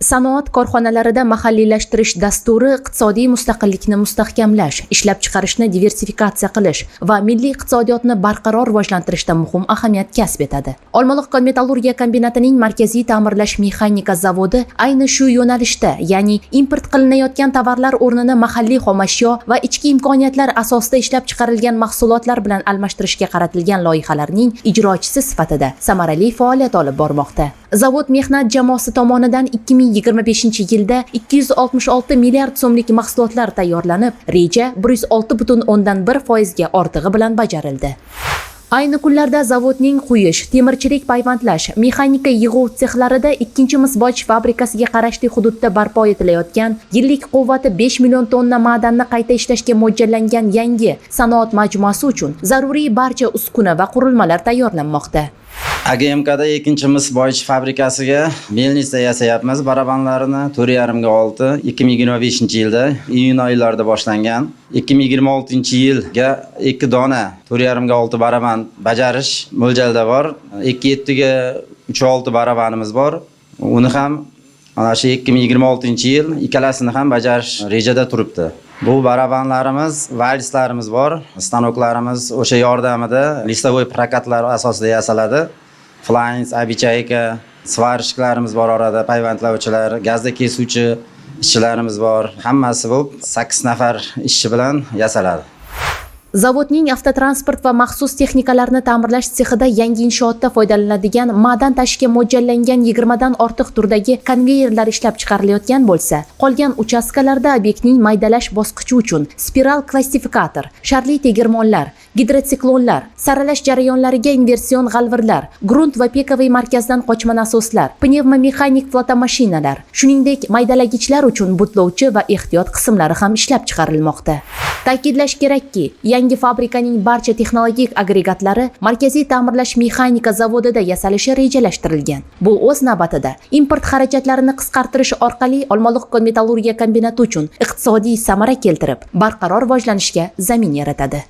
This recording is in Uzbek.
Sanoat korxonalarida mahalliylashtirish dasturi iqtisodiy mustaqillikni mustahkamlash, ishlab chiqarishni diversifikatsiya qilish va milliy iqtisodiyotni barqaror rivojlantirishda muhim ahamiyat kasb etadi. Olmaliq kon-metallurgiya kombinatining markaziy ta'mirlash mexanika zavodi ayni shu yo'nalishda, ya'ni import qilinayotgan tovarlar o'rnini mahalliy xomashyo va ichki imkoniyatlar asosida ishlab chiqarilgan mahsulotlar bilan almashtirishga qaratilgan loyihalarning ijrochisi sifatida samarali faoliyat olib bormoqda. Zavod mehnat jamoasi tomonidan 2025-yilda 266 milliard so'mlik mahsulotlar tayyorlanib, reja 106,1% ga ortig'i bilan bajarildi. Ayni kunlarda zavodning quyish, temirchilik payvandlash, mexanika yig'uv sexlarida ikkinchi mis boyish fabrikasiga qarashli hududda barpo etilayotgan, yillik quvvati 5 million tonna ma'danni qayta ishlashga mo'ljallangan yangi sanoat majmuasi uchun zaruriy barcha uskuna va qurilmalar tayyorlanmoqda. AGMKda ikkinchi mis boyish fabrikasiga melnitsa yasayapmiz. Barabanlarini 4,5 ga 6 2025-yilda iyun oylarida boshlangan. 2026-yilga 2 dona 4,5 ga 6 baraban bajarish mo'ljalda bor. 2,7 ga 3,6 barabanimiz bor. Uni ham ana shu 2026-yil ikkalasini ham bajarish rejada turibdi. Bu barabanlarimiz, valslarimiz bor. Stanoklarimiz o'sha yordamida listovoy prokatlar asosida yasaladi. Flanks, abichayka, svarishklarimiz bor orada, payvandlovchilar, gazda kesuvchi ishchilarimiz bor. Hammasi bo'lib 8 nafar ishchi bilan yasaladi. Zavodning avtotransport va maxsus texnikalarni ta'mirlash sexida yangi inshootda foydalaniladigan ma'dan tashishga mo'ljallangan 20 dan ortiq turdagi konveyerlar ishlab chiqarilayotgan bo'lsa, qolgan uchastkalarda obyektning maydalash bosqichi uchun spiral klassifikator, sharli tegirmonlar, gidrotsiklonlar, saralash jarayonlariga inversion g'alvirlar, grunt va pekaviy markazdan qochma nasoslar, pnevmomexanik flotomashinalar, shuningdek maydalagichlar uchun butlovchi va ehtiyot qismlari ham ishlab chiqarilmoqda. Ta'kidlash kerakki, yangi fabrikaning barcha texnologik agregatlari markaziy ta'mirlash mexanika zavodida yasalishi rejalashtirilgan. Bu o'z navbatida import xarajatlarini qisqartirish orqali Olmaliq kon-metallurgiya kombinati uchun iqtisodiy samara keltirib, barqaror rivojlanishga zamin yaratadi.